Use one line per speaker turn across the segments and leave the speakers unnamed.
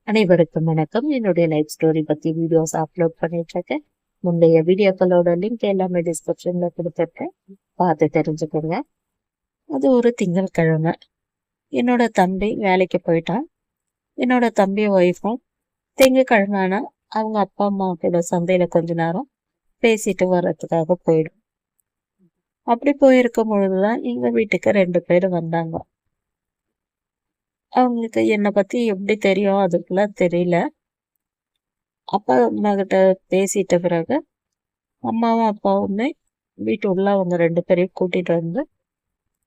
அனைவருக்கும் வணக்கம். என்னுடைய லைஃப் ஸ்டோரி பத்தி வீடியோஸ் அப்லோட் பண்ணிட்டு இருக்கேன். முந்தைய வீடியோக்களோட லிங்க் எல்லாமே டிஸ்கிரிப்ஷன்ல கொடுத்துருக்கேன், பார்த்து தெரிஞ்சுக்கோங்க. அது ஒரு திங்கட்கிழமை. என்னோட தம்பி வேலைக்கு போயிட்டான். என்னோட தம்பி ஒய்ஃபும் திங்கட்கிழமைனா அவங்க அப்பா அம்மா கூட சந்தையில கொஞ்ச நேரம் பேசிட்டு வர்றதுக்காக போயிடும். அப்படி போயிருக்கும் பொழுதுதான் எங்க வீட்டுக்கு 2 பேர் வந்தாங்க. அவங்களுக்கு என்னை பத்தி எப்படி தெரியும் அதுக்கெல்லாம் தெரியல. அப்பா அம்மா கிட்ட பேசிட்ட பிறகு அம்மாவும் அப்பாவுமே வீட்டு உள்ள அவங்க 2 பேரையும் கூட்டிட்டு வந்து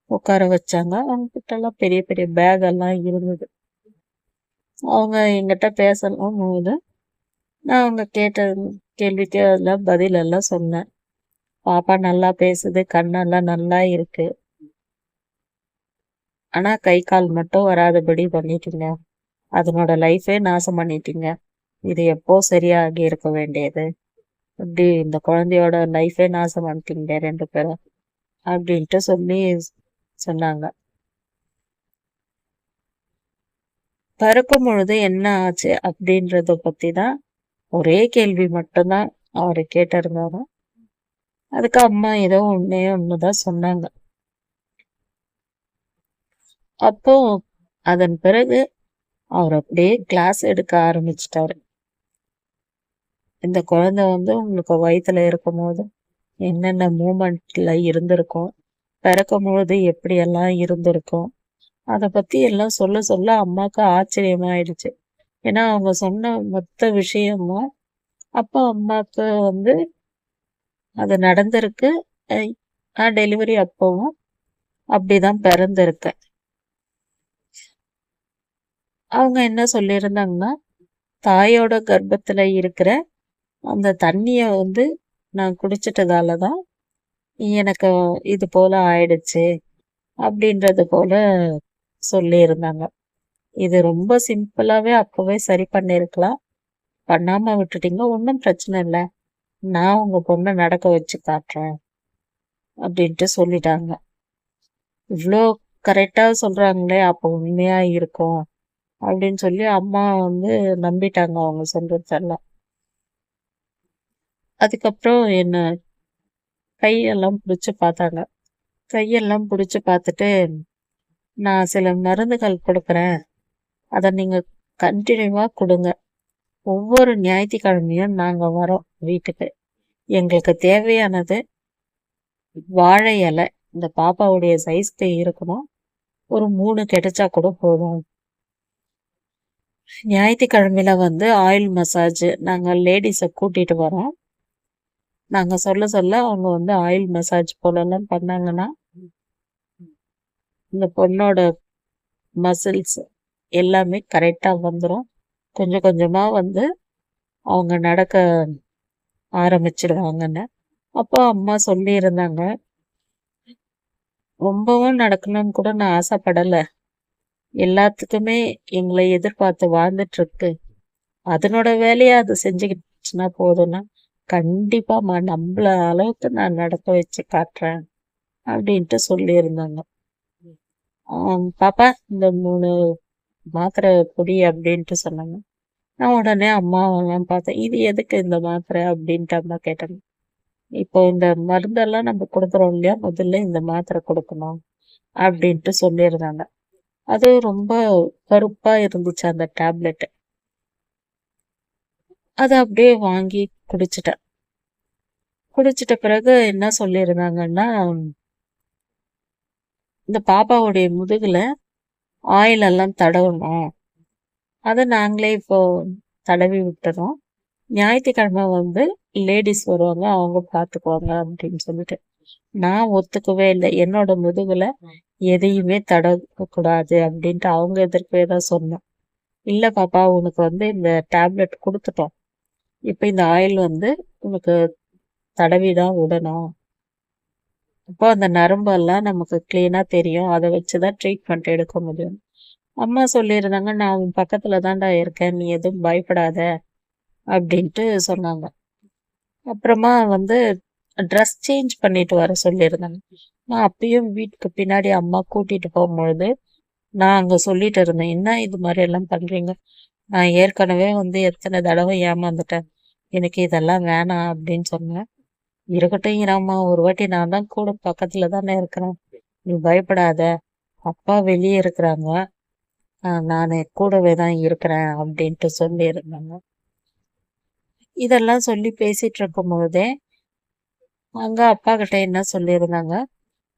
உட்கார வச்சாங்க. அவங்க கிட்ட எல்லாம் பெரிய பெரிய பேக் எல்லாம் இருந்தது. அவங்க எங்கிட்ட பேசலாம் போது நான் அவங்க கேட்ட கேள்விக்கு அதெல்லாம் பதில் எல்லாம் சொன்னேன். பாப்பா நல்லா பேசுது, கண்ணெல்லாம் நல்லா இருக்கு, ஆனா கை கால் மட்டும் வராதபடி பண்ணிட்டீங்க, அதனோட லைஃபே நாசம் பண்ணிட்டீங்க, இது எப்போ சரியாகி இருக்க வேண்டியது, இப்படி இந்த குழந்தையோட லைஃபே நாசம் பண்ணிட்டீங்க 2 பேரும் அப்படின்ட்டு சொல்லி சொன்னாங்க. பிறக்கும் பொழுது என்ன ஆச்சு அப்படின்றத பத்தி தான் ஒரே கேள்வி மட்டும்தான் அவரு கேட்டிருந்தாரு. அதுக்கு அம்மா ஏதோ ஒண்ணுதான் சொன்னாங்க. அப்போ அதன் பிறகு அவர் அப்படியே கிளாஸ் எடுக்க ஆரம்பிச்சிட்டாரு. இந்த குழந்தை உங்களுக்கு வயித்துல இருக்கும் போது என்னென்ன மூமெண்ட்ல இருந்திருக்கும், பிறக்கும் பொழுது எப்படியெல்லாம் இருந்திருக்கும், அதை பத்தி எல்லாம் சொல்ல சொல்ல அம்மாவுக்கு ஆச்சரியமாயிடுச்சு. ஏன்னா அவங்க சொன்ன மொத்த விஷயமும் அப்பா அம்மாவுக்கு அது நடந்திருக்கு. நான் டெலிவரி அப்பவும் அப்படிதான் பிறந்திருக்கேன். அவங்க என்ன சொல்லியிருந்தாங்கன்னா, தாயோட கர்ப்பத்துல இருக்கிற அந்த தண்ணிய நான் குடிச்சிட்டதாலதான் எனக்கு இது போல ஆயிடுச்சு அப்படின்றது போல சொல்லி இருந்தாங்க. இது ரொம்ப சிம்பிளாவே அப்பவே சரி பண்ணிருக்கலாம், பண்ணாம விட்டுட்டீங்க, ஒன்றும் பிரச்சனை இல்லை, நான் உங்க பொண்ணை நடக்க வச்சு காட்டுறேன் அப்படின்ட்டு சொல்லிட்டாங்க. இவ்வளோ கரெக்டா சொல்றாங்களே, அப்போ உண்மையா இருக்கும் அப்படின்னு சொல்லி அம்மா நம்பிட்டாங்க அவங்க சொல்றதெல்லாம். அதுக்கப்புறம் என்ன கையெல்லாம் பிடிச்சு பார்த்தாங்க. கையெல்லாம் பிடிச்சு பார்த்துட்டு, நான் சில மருந்துகள் கொடுக்குறேன், அதை நீங்க கண்டினியூவா கொடுங்க, ஒவ்வொரு ஞாயிற்றுக்கிழமையும் நாங்க வரோம் வீட்டுக்கு, எங்களுக்கு தேவையானது வாழை இலை இந்த பாப்பாவுடைய சைஸ்க்கு இருக்கணும், ஒரு 3 கிடைச்சா கூட போதும், ஞாயிற்றுக்கிழமையில ஆயில் மசாஜ் நாங்க லேடிஸை கூட்டிட்டு வரோம், நாங்க சொல்ல சொல்ல அவங்க ஆயில் மசாஜ் போலெல்லாம் பண்ணாங்கன்னா இந்த பொண்ணோட மசில்ஸ் எல்லாமே கரெக்டா வந்துடும், கொஞ்சம் கொஞ்சமா அவங்க நடக்க ஆரம்பிச்சிடுவாங்கன்னு. அப்போ அம்மா சொல்லி இருந்தாங்க, ரொம்பவும் நடக்கணும்னு கூட நான் ஆசைப்படலை, எல்லாத்துக்குமே எங்களை எதிர்பார்த்து வாழ்ந்துட்டு இருக்கு, அதனோட வேலையை அது செஞ்சுக்கிட்டுச்சுன்னா போதும்னா கண்டிப்பா நம்மள அளவுக்கு நான் நடக்க வச்சு காட்டுறேன் அப்படின்ட்டு சொல்லி இருந்தாங்க. பாப்பா இந்த 3 மாத்திரை குடி அப்படின்ட்டு சொன்னாங்க. நான் உடனே அம்மாவெல்லாம் பார்த்தேன், இது எதுக்கு இந்த மாத்திரை அப்படின்ட்டு அம்மா கேட்டாங்க. இப்போ இந்த மருந்தெல்லாம் நம்ம கொடுக்குறோம் இல்லையா, முதல்ல இந்த மாத்திரை கொடுக்கணும் அப்படின்ட்டு சொல்லியிருந்தாங்க. அது ரொம்ப கருப்பா இருந்துச்சு அந்த டேப்லெட். அதை அப்படியே வாங்கி குடிச்சிட்டேன். குடிச்சிட்ட பிறகு என்ன சொல்லியிருந்தாங்கன்னா, இந்த பாப்பாவுடைய முதுகுல ஆயில் எல்லாம் தடவணும், அதை நாங்களே இப்போ தடவி விட்டுறோம், ஞாயிற்றுக்கிழமை லேடிஸ் வருவாங்க, அவங்க பார்த்துக்குவாங்க அப்படின்னு சொல்லிட்டு. நான் ஒத்துக்கவே இல்லை, என்னோட முதுகுல எதையுமே தடவக்கூடாது அப்படின்ட்டு அவங்க எதிர்ப்பே தான் சொன்னேன். இல்லை பாப்பா, உனக்கு இந்த டேப்லெட் கொடுத்துட்டோம், இப்போ இந்த ஆயில் உனக்கு தடவிதான் விடணும், அப்போ அந்த நரம்பெல்லாம் நமக்கு கிளீனா தெரியும், அதை வச்சுதான் ட்ரீட்மெண்ட் எடுக்க முடியும். அம்மா சொல்லியிருந்தாங்க, நான் உன் பக்கத்துல தான்டா இருக்கேன், நீ எதுவும் பயப்படாத அப்படின்ட்டு சொன்னாங்க. அப்புறமா ட்ரெஸ் சேஞ்ச் பண்ணிட்டு வர சொல்லியிருந்தாங்க. நான் அப்பயும் வீட்டுக்கு பின்னாடி அம்மா கூட்டிட்டு போகும்பொழுது நான் அங்க சொல்லிட்டு இருந்தேன், என்ன இது மாதிரி எல்லாம் பண்றீங்க, நான் ஏற்கனவே வந்து எத்தனை தடவை ஏமாந்துட்டேன். எனக்கு இதெல்லாம் வேணாம் அப்படின்னு சொன்னேன். இருக்கட்டும் இராம்மா, ஒரு வாட்டி நான் தான் கூட பக்கத்துல தானே இருக்கிறேன். நீ பயப்படாத. அப்பா வெளியே இருக்கிறாங்க. நானு கூடவே தான் இருக்கிறேன் அப்படின்ட்டு சொல்லியிருந்தாங்க. இதெல்லாம் சொல்லி பேசிட்டு இருக்கும் பொழுதே அங்க அப்பா கிட்ட என்ன சொல்லியிருந்தாங்க,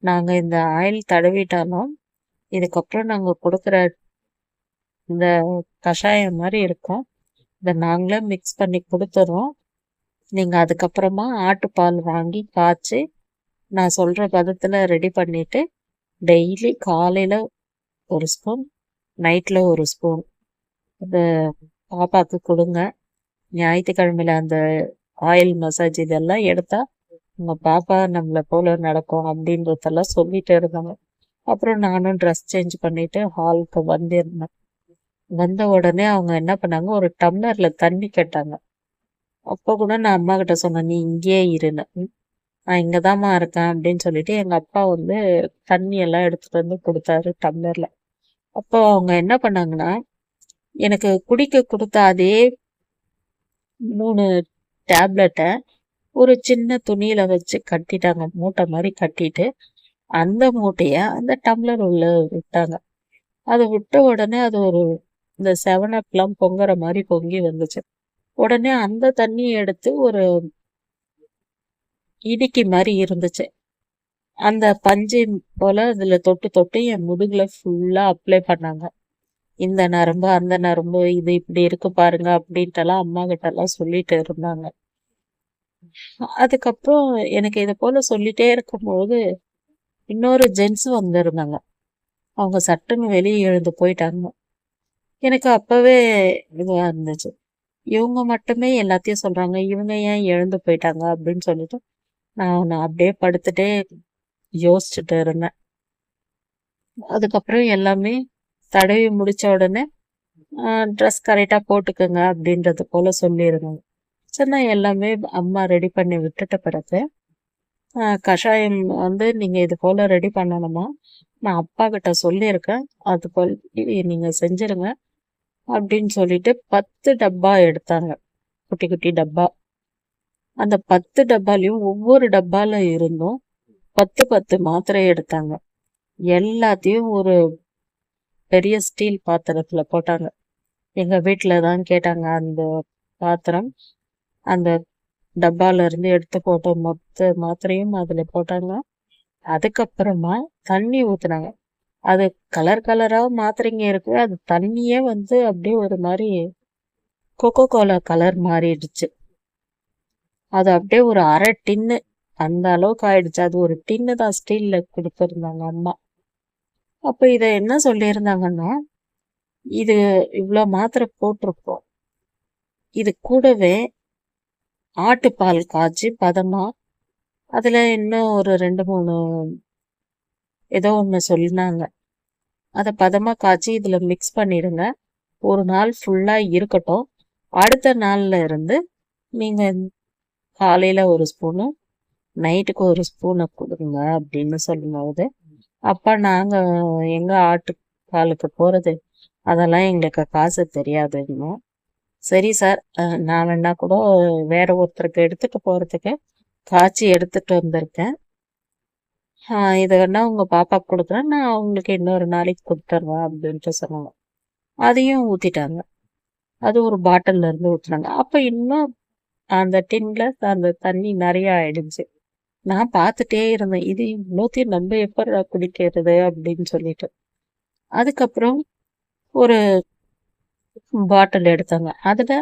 நாங்க இந்த ஆயில் தடவிட்டாலும் இதுக்கப்புறம் நாங்க கொடுக்குற இந்த கஷாயம் மாதிரி இருக்கும், இதை நாங்களே மிக்ஸ் பண்ணி கொடுத்துறோம். நீங்க அதுக்கப்புறமா ஆட்டுப்பால் வாங்கி காய்ச்சி நான் சொல்ற பதத்துல ரெடி பண்ணிட்டு டெய்லி காலையில ஒரு ஸ்பூன், நைட்ல ஒரு ஸ்பூன் அது பாப்பாக்கு கொடுங்க. ஞாயிற்றுக்கிழமையில அந்த ஆயில் மசாஜ் இதெல்லாம் எடுத்தா உங்க பாப்பா நம்மளை போல நடக்கும் அப்படின்றதெல்லாம் சொல்லிட்டு இருந்தாங்க. அப்புறம் நானும் ட்ரெஸ் சேஞ்ச் பண்ணிட்டு ஹாலுக்கு வந்திருந்தேன். வந்த உடனே அவங்க என்ன பண்ணாங்க, ஒரு டம்ளர்ல தண்ணி கேட்டாங்க. அப்போ கூட நான் அம்மா கிட்ட சொன்னேன், நீ இங்கேயே இருன்னு. நான் இங்கதாம்மா இருக்கேன் அப்படின்னு சொல்லிட்டு எங்க அப்பா வந்து தண்ணி எல்லாம் எடுத்துட்டு வந்து கொடுத்தாரு டம்ளர்ல. அப்போ அவங்க என்ன பண்ணாங்கன்னா, எனக்கு குடிக்க கொடுத்த அதே 3 டேப்லெட்டை ஒரு சின்ன துணியில வச்சு கட்டிட்டாங்க, மூட்டை மாதிரி கட்டிட்டு அந்த மூட்டைய அந்த டம்ளர் உள்ள விட்டாங்க. அதை விட்ட உடனே அது ஒரு இந்த 7 up பொங்குற மாதிரி பொங்கி வந்துச்சு. உடனே அந்த தண்ணியை எடுத்து ஒரு இடுக்கி மாதிரி இருந்துச்சு, அந்த பஞ்சு போல அதுல தொட்டு தொட்டு என் முதுகுல ஃபுல்லா அப்ளை பண்ணாங்க. இந்த நரம்பு அந்த நரம்பு இது இப்படி இருக்கு பாருங்க அப்படின்ட்டு எல்லாம் அம்மா கிட்ட எல்லாம் சொல்லிட்டு இருந்தாங்க. அதுக்கப்புறம் எனக்கு இதை போல சொல்லிட்டே இருக்கும்போது இன்னொரு ஜென்ஸ் வந்திருந்தாங்க. அவங்க சட்டுன்னு வெளியே எழுந்து போயிட்டாங்க. எனக்கு அப்பவே இதுவா இருந்துச்சு, இவங்க மட்டுமே எல்லாத்தையும் சொல்றாங்க, இவங்க ஏன் எழுந்து போயிட்டாங்க அப்படின்னு சொல்லிட்டு நான் அப்படியே படுத்துட்டே யோசிச்சுட்டு இருந்தேன். அதுக்கப்புறம் எல்லாமே தடவி முடிச்ச உடனே ட்ரெஸ் கரெக்டாக போட்டுக்கோங்க அப்படின்றது போல சொல்லியிருந்தாங்க. சரி, நான் எல்லாமே அம்மா ரெடி பண்ணி விட்டுட்ட பிறகு கஷாயம் வந்து நீங்கள் இது போல் ரெடி பண்ணணுமா, நான் அப்பா கிட்ட சொல்லியிருக்கேன், அது போல் நீங்கள் செஞ்சிருங்க அப்படின்னு சொல்லிட்டு 10 டப்பா எடுத்தாங்க, குட்டி குட்டி டப்பா. அந்த 10 டப்பாலையும் ஒவ்வொரு டப்பால இருந்தும் 10 மாத்திரை எடுத்தாங்க. எல்லாத்தையும் ஒரு பெரிய ஸ்டீல் பாத்திரத்துல போட்டாங்க. எங்க வீட்டுல தான் கேட்டாங்க அந்த பாத்திரம். அந்த டப்பால இருந்து எடுத்து போட்ட மொத்த மாத்திரையும் அதுல போட்டாங்க. அதுக்கப்புறமா தண்ணி ஊத்துனாங்க. அது கலர் கலரா மாத்திரைங்க இருக்கு, அது தண்ணியே வந்து அப்படியே ஒரு மாதிரி கொக்கோ கோலா கலர் மாறிடுச்சு. அது அப்படியே ஒரு அரை டின்னு அந்த அளவுக்கு ஆயிடுச்சு. அது ஒரு டின்னு தான் ஸ்டீல்ல கொடுத்துருந்தாங்க அம்மா. அப்ப இத என்ன சொல்லியிருந்தாங்கன்னா, இது இவ்வளோ மாத்திரை போட்டிருக்கோம், இது கூடவே ஆட்டுப்பால் காய்ச்சி பதமா அதுல இன்னும் ஒரு 2-3 ஏதோ ஒண்ணு சொன்னாங்க, அதை பதமா காய்ச்சி இதுல மிக்ஸ் பண்ணிடுங்க, ஒரு நாள் ஃபுல்லா இருக்கட்டும், அடுத்த நாள்ல இருந்து நீங்க காலையில ஒரு ஸ்பூனு நைட்டுக்கு ஒரு ஸ்பூனை கொடுங்க அப்படின்னு சொல்லும்போது, அப்பா நாங்க எங்க ஆட்டுப்பாலுக்கு போறது, அதெல்லாம் எங்களுக்கு காசு தெரியாது இன்னும். சரி சார், நான் வேணா கூட வேற ஒருத்தருக்கு எடுத்துட்டு போறதுக்கு காய்ச்சி எடுத்துட்டு வந்திருக்கேன், இதை வேணா உங்க பாப்பாக்கு கொடுக்குறேன், நான் அவங்களுக்கு இன்னொரு நாளைக்கு கொடுத்துருவேன் அப்படின்ட்டு சொன்னாங்க. அதையும் ஊத்திட்டாங்க. அது ஒரு பாட்டில்ல இருந்து ஊத்துனாங்க. அப்ப இன்னும் அந்த டின்ல அந்த தண்ணி நிறைய ஆயிடுச்சு. நான் பார்த்துட்டே இருந்தேன், இது இவ்வளோத்தையும் நம்ம எப்ப குடிக்கிறது அப்படின்னு சொல்லிட்டு. அதுக்கப்புறம் ஒரு பாட்டில் எடுத்தாங்க. அதுல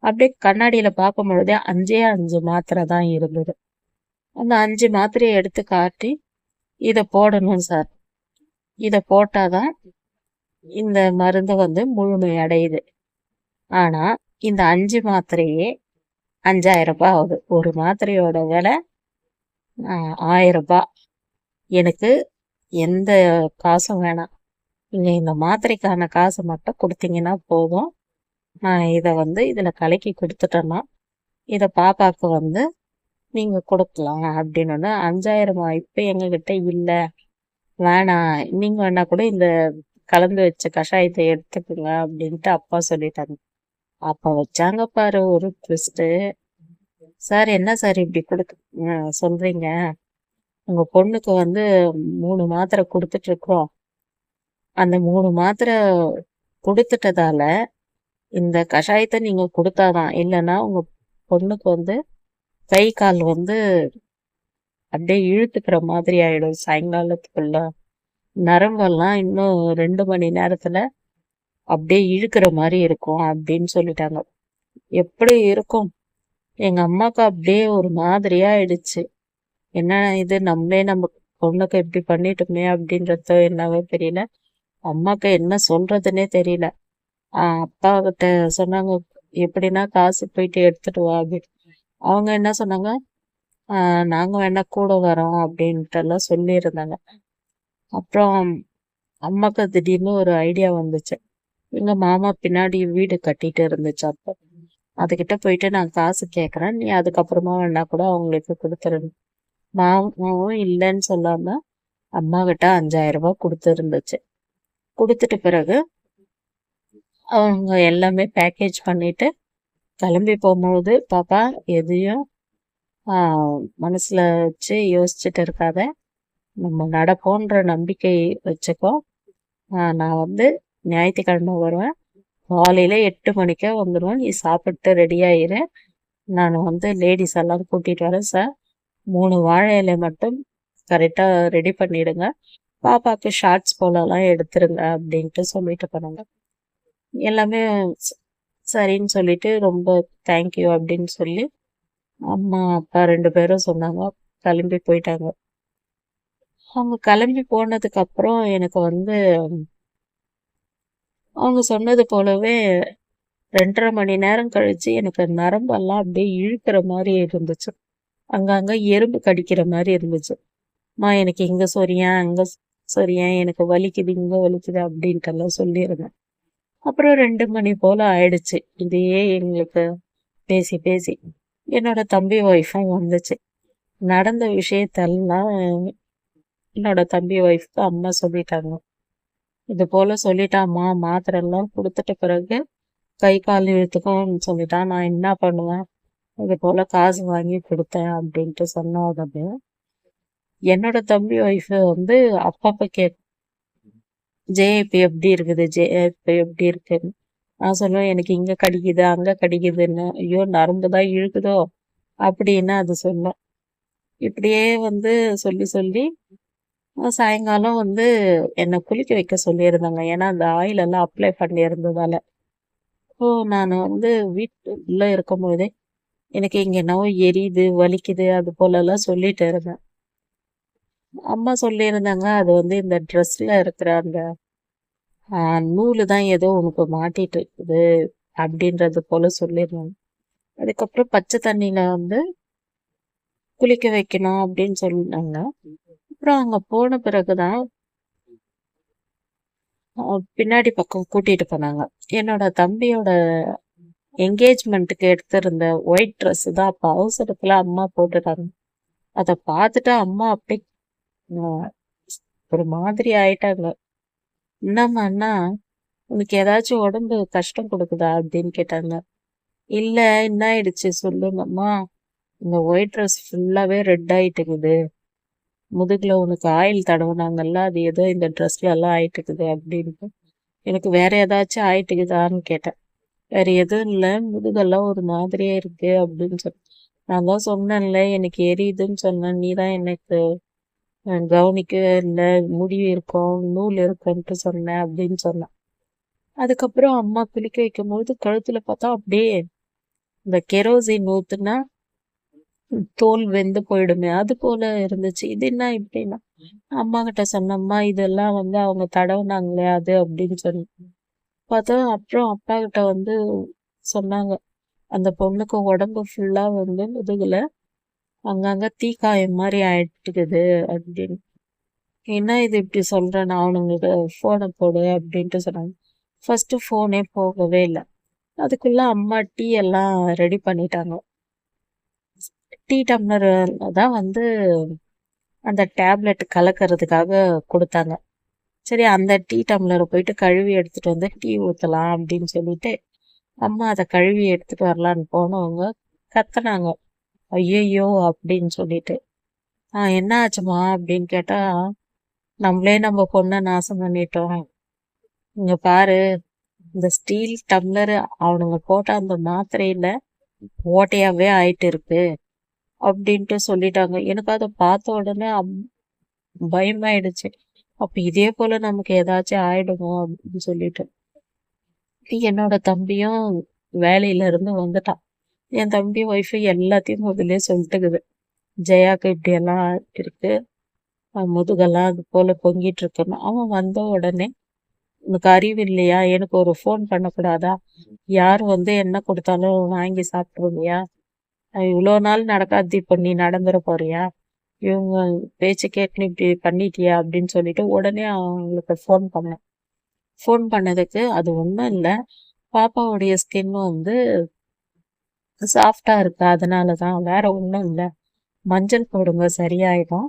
அப்படியே கண்ணாடியில பார்க்கும் பொழுதே 5 மாத்திரை தான் இருந்தது. அந்த 5 மாத்திரையை எடுத்து காட்டி, இதை போடணும் சார், இதை போட்டாதான் இந்த மருந்து வந்து முழுமை அடையுது. ஆனா இந்த 5 மாத்திரையே 5000 ரூபாய் ஆகுது. ஒரு மாத்திரையோட விலை 1000 ரூபாய். எனக்கு எந்த காசும் வேணாம், நீங்க இந்த மாத்திரைக்கான காசு மட்டும் கொடுத்தீங்கன்னா போதும், நான் இதை வந்து இதுல கலக்கி கொடுத்துட்டேன்னா இதை பாப்பாக்கு வந்து நீங்க கொடுக்கலாம் அப்படின்னு. 5000 இப்ப எங்ககிட்ட இல்ல, வேணாம், நீங்க வேணா கூட இந்த கலந்து வச்ச கஷாயத்தை எடுத்துக்குங்க அப்படின்ட்டு அப்பா சொல்லிட்டாங்க. அப்ப வச்சாங்க பாரு ஒரு ட்விஸ்ட்டு. சார் என்ன சார் இப்படி சொல்றீங்க? உங்க பொண்ணுக்கு வந்து 3 மாத்திரை கொடுத்துட்டு இருக்கிறோம். அந்த 3 மாத்திரை கொடுத்துட்டதால இந்த கஷாயத்தை நீங்க கொடுத்தாதான், இல்லைன்னா உங்க பொண்ணுக்கு வந்து கை கால் வந்து அப்படியே இழுத்துக்கிற மாதிரி ஆயிடும் சாயங்காலத்துக்குள்ள. நரம்பெல்லாம் இன்னும் 2 மணி நேரத்துல அப்படியே இழுக்கிற மாதிரி இருக்கும் அப்படின்னு சொல்லிட்டாங்க. எப்படி இருக்கும்? எங்க அம்மாவுக்கு அப்படியே ஒரு மாதிரியா ஆயிடுச்சு. என்ன இது, நம்மளே நம்ம பொண்ணுக்கு எப்படி பண்ணிட்டோமே அப்படின்றதோ என்னவோ தெரியல. அம்மாக்கு என்ன சொல்றதுன்னே தெரியல. அப்பா கிட்ட சொன்னாங்க, எப்படின்னா காசு போயிட்டு எடுத்துட்டு வா அப்படின்னு. அவங்க என்ன சொன்னாங்க, நாங்க வேணா கூட வரோம் அப்படின்ட்டு எல்லாம் சொல்லியிருந்தாங்க. அப்புறம் அம்மாக்கு திடீர்னு ஒரு ஐடியா வந்துச்சு. எங்க மாமா பின்னாடி வீடு கட்டிட்டு இருந்துச்சு. அப்போ அதுகிட்ட போயிட்டு நான் காசு கேட்குறேன், நீ அதுக்கப்புறமா வேணா கூட அவங்களுக்கு கொடுத்துருங்க. மாமாவும் இல்லைன்னு சொல்லாம அம்மா கிட்ட 5000 ரூபாய் கொடுத்துருந்துச்சு. கொடுத்துட்ட பிறகு அவங்க எல்லாமே பேக்கேஜ் பண்ணிட்டு கிளம்பி போகும்போது, பாப்பா எதையும் மனசுல வச்சு யோசிச்சுட்டு இருக்காத, நம்ம நடப்போன்ற நம்பிக்கை வச்சுக்கோ. நான் வந்து ஞாயிற்றுக்கிழமை வருவேன், காலையில 8 மணிக்கே வந்துடுவேன், நீ சாப்பிட்டு ரெடி ஆயிரு. நான் வந்து லேடிஸ் எல்லாம் கூட்டிட்டு வரேன் சார். 3 வாழை இலை மட்டும் கரெக்டா ரெடி பண்ணிடுங்க, பாப்பாக்கு ஷார்ட்ஸ் போலலாம் எடுத்துருங்க அப்படின்ட்டு சொல்லிட்டு போனாங்க. எல்லாமே சரின்னு சொல்லிட்டு ரொம்ப தேங்க்யூ அப்படின்னு சொல்லி அம்மா அப்பா 2 பேரும் சொன்னாங்க. கிளம்பி போயிட்டாங்க. அவங்க கிளம்பி போனதுக்கு அப்புறம் எனக்கு வந்து அவங்க சொன்னது போலவே 2.5 மணி நேரம் கழிச்சு எனக்கு நரம்பெல்லாம் அப்படியே இழுக்கிற மாதிரி இருந்துச்சு. அங்கங்க எறும்பு கடிக்கிற மாதிரி இருந்துச்சு. எனக்கு இங்க சொரியேன், அங்க சொரியேன், எனக்கு வலிக்குது, இங்க வலிக்குது அப்படின்ட்டு எல்லாம் சொல்லியிருந்தேன். அப்புறம் 2 மணி போல ஆயிடுச்சு. இதையே எங்களுக்கு பேசி பேசி என்னோட தம்பி ஒய்ஃபும் வந்துச்சு. நடந்த விஷயத்தெல்லாம் என்னோட தம்பி ஒய்ஃப்க்கு அம்மா சொல்லிட்டாங்க. இது போல சொல்லிட்டாம்மா, மாத்திரை எல்லாம் கொடுத்துட்ட பிறகு கை கால் இழுத்துக்கும் சொல்லிட்டான், நான் என்ன பண்ணுவேன், இது போல காசு வாங்கி கொடுத்தேன் அப்படின்ட்டு சொன்னது. என்னோட தம்பி ஒய்ஃப் வந்து அப்பப்ப ஜேஏபி எப்படி இருக்குது, ஜேஏபி எப்படி இருக்குன்னு. நான் சொல்லுவேன், எனக்கு இங்க கடிக்குது அங்க கடிக்குதுன்னு. ஐயோ நரம்பு தான் இழுக்குதோ அப்படின்னு அது சொல்லும். இப்படியே வந்து சொல்லி சொல்லி சாயங்காலம் வந்து என்னை குளிக்க வைக்க சொல்லியிருந்தாங்க. ஏன்னா அந்த ஆயில் எல்லாம் அப்ளை பண்ணி இருந்ததால. நான் வந்து வீட்டுல இருக்கும் போதே எனக்கு இங்க என்னவோ எரியுது, வலிக்குது, அது போல எல்லாம் சொல்லிட்டு இருந்தேன். அம்மா சொல்லியிருந்தாங்க, அது வந்து இந்த ட்ரெஸ்ல இருக்கிற அந்த நூலு தான் ஏதோ உனக்கு மாட்டிட்டு இருக்குது அப்படின்றது போல சொல்லியிருந்தாங்க. அதுக்கப்புறம் பச்சை தண்ணியில வந்து குளிக்க வைக்கணும் அப்படின்னு சொன்னாங்க. அப்புறம் அங்க போன பிறகுதான் பின்னாடி பக்கம் கூட்டிட்டு போனாங்க. என்னோட தம்பியோட என்கேஜ்மெண்ட்டுக்கு எடுத்திருந்த ஒயிட் ட்ரெஸ் தான் அப்ப அவசரத்துல அம்மா போட்டுட்டாங்க. அதை பார்த்துட்டு அம்மா அப்படி ஒரு மாதிரி ஆயிட்டாங்க. என்னம்மாண்ணா, உனக்கு ஏதாச்சும் உடம்பு கஷ்டம் கொடுக்குதா அப்படின்னு கேட்டாங்க. இல்ல, என்ன ஆயிடுச்சு சொல்லுங்கம்மா, இந்த ஒயிட் ட்ரெஸ் ஃபுல்லாவே ரெட் ஆயிட்டுக்குது, முதுகுல உனக்கு ஆயில் தடவுனாங்கல்ல, அது ஏதோ இந்த ட்ரெஸ்ல எல்லாம் ஆயிட்டுக்குது அப்படின்ட்டு. எனக்கு வேற ஏதாச்சும் ஆயிட்டுக்குதான்னு கேட்டேன். வேற எதுவும் இல்லை, முதுகெல்லாம் ஒரு மாதிரியே இருக்கு அப்படின்னு சொல்லி. நான் தான் சொன்னேன்ல எனக்கு எரியுதுன்னு சொன்னேன், நீ தான் எனக்கு கவனிக்க இல்லை, முடி இருக்கும் நூல் இருக்குன்ட்டு சொன்னேன் அப்படின்னு சொன்னேன். அதுக்கப்புறம் அம்மா குளிக்க வைக்கும் போது கழுத்துல பார்த்தா அப்படியே இந்த கெரோசின் ஊத்துனா தோல் வெந்து போயிடுமே அது போல இருந்துச்சு. இது என்ன இப்படின்னா, அம்மா கிட்ட சொன்னம்மா இதெல்லாம் வந்து அவங்க தடவுனாங்களே அது அப்படின்னு சொல்லி பார்த்தா. அப்புறம் அப்பா கிட்ட வந்து சொன்னாங்க, அந்த பொண்ணுக்கு உடம்பு ஃபுல்லா வந்து முதுகுல அங்கங்க தீக்காயம் மாதிரி ஆயிட்டுக்குது அப்படின்னு. என்ன இது இப்படி சொல்றேன், நான் அவனுங்களுக்கு போனை போடு அப்படின்ட்டு சொன்னாங்க. ஃபர்ஸ்ட் போனே போகவே இல்லை. அதுக்குள்ள அம்மா டீ எல்லாம் ரெடி பண்ணிட்டாங்க. டீ டம்ளர் தான் வந்து அந்த டேப்லெட் கலக்கிறதுக்காக கொடுத்தாங்க. சரி அந்த டீ டம்ளரை போயிட்டு கழுவி எடுத்துட்டு வந்து டீ ஊற்றலாம் அப்படின்னு சொல்லிட்டு அம்மா அதை கழுவி எடுத்துட்டு வரலான்னு போனவங்க கத்துனாங்க, ஐயையோ அப்படின்னு சொல்லிட்டு. என்ன ஆச்சுமா அப்படின்னு கேட்டா, நம்மளே நம்ம பொண்ணை நாசம் பண்ணிட்டோம். இங்க பாரு, இந்த ஸ்டீல் டம்ளர் அவனுங்க போட்ட அந்த மாத்திரையில ஓட்டையாவே ஆயிட்டு இருக்கு அப்படின்ட்டு சொல்லிட்டாங்க. எனக்கு அதை பார்த்த உடனே பயமாயிடுச்சு. அப்ப இதே போல நமக்கு ஏதாச்சும் ஆயிடுமோ அப்படின்னு சொல்லிட்டு. என்னோட தம்பியும் வேலையில இருந்து வந்துட்டான். என் தம்பி ஒய்ஃபு எல்லாத்தையும் முதல்ல சொல்லிட்டுக்குது. ஜெயாக்கு இப்படி எல்லாம் இருக்கு, முதுகெல்லாம் அது போல பொங்கிட்டு இருக்குன்னு. அவன் வந்த உடனே, உனக்கு அறிவு இல்லையா, எனக்கு ஒரு ஃபோன் பண்ணக்கூடாதா, யார் வந்து என்ன கொடுத்தாலும் வாங்கி சாப்பிடுவியா, இவ்வளோ நாள் நடக்காது இப்ப நீ நடந்துட போறியா, இவங்க பேச்சு கேட்டு இப்படி பண்ணிட்டியா அப்படின்னு சொல்லிட்டு உடனே அவங்களுக்கு ஃபோன் பண்ணேன். ஃபோன் பண்ணதுக்கு அது ஒன்றும் இல்லை, பாப்பாவுடைய ஸ்கின் வந்து சாஃப்டா இருக்கு, அதனால தான், வேற ஒன்றும் இல்லை, மஞ்சள் போடுங்க சரியாயிடும்.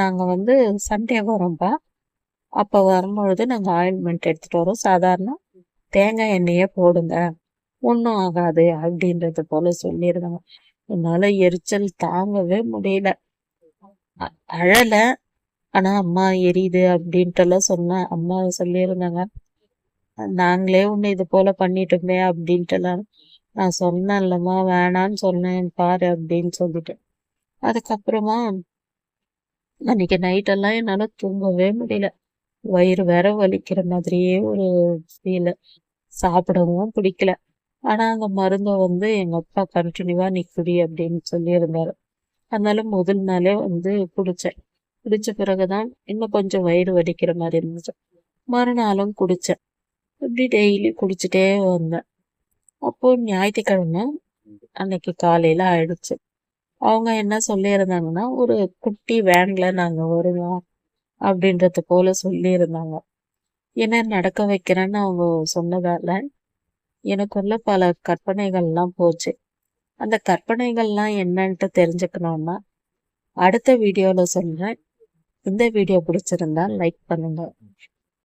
நாங்கள் வந்து சண்டே வரோம்ப்பா, அப்போ வரும்பொழுது நாங்கள் ஆயில்மெண்ட் எடுத்துகிட்டு வரோம், சாதாரண தேங்காய் எண்ணெயே போடுங்க, ஒன்றும் ஆகாது அப்படின்றது போல சொல்லியிருந்தாங்க. என்னால் எரிச்சல் தாங்கவே முடியல. அழலை, ஆனால் அம்மா எரியுது அப்படின்ட்டுலாம் சொன்னேன். அம்மா சொல்லியிருந்தாங்க, நாங்களே ஒன்று இது போல பண்ணிட்டோமே அப்படின்ட்டுலாம். நான் சொன்னேன்லம்மா, வேணான்னு சொன்னேன் பாரு அப்படின்னு சொல்லிட்டு. அதுக்கப்புறமா அன்னைக்கு நைட்டெல்லாம் என்னால் தூங்கவே முடியல. வயிறு வேற வலிக்கிற மாதிரியே ஒரு ஃபீல், சாப்பிடவும் பிடிக்கல. ஆனால் அந்த மருந்தை வந்து எங்கள் அப்பா கண்டினியூவாக நீ குடி அப்படின்னு சொல்லியிருந்தாரு. அதனால முதல் நாளே வந்து குடித்தேன். குடித்த பிறகுதான் இன்னும் கொஞ்சம் வயிறு வலிக்கிற மாதிரி இருந்துச்சு. மறுநாளும் குடித்தேன். இப்படி டெய்லி குடிச்சிட்டே வந்தேன். அப்போ ஞாயிற்றுக்கிழமை அன்னைக்கு காலையில் ஆயிடுச்சு. அவங்க என்ன சொல்லியிருந்தாங்கன்னா, ஒரு குட்டி வேன்ல நாங்கள் வருவோம் அப்படின்றது போல சொல்லியிருந்தாங்க. என்ன நடக்க வைக்கிறேன்னு அவங்க சொன்னதால எனக்குள்ள பல கற்பனைகள்லாம் போச்சு. அந்த கற்பனைகள்லாம் என்னன்ட்டு தெரிஞ்சுக்கணும்னா அடுத்த வீடியோவில் சொல்றேன். இந்த வீடியோ பிடிச்சிருந்தா லைக் பண்ணுங்க.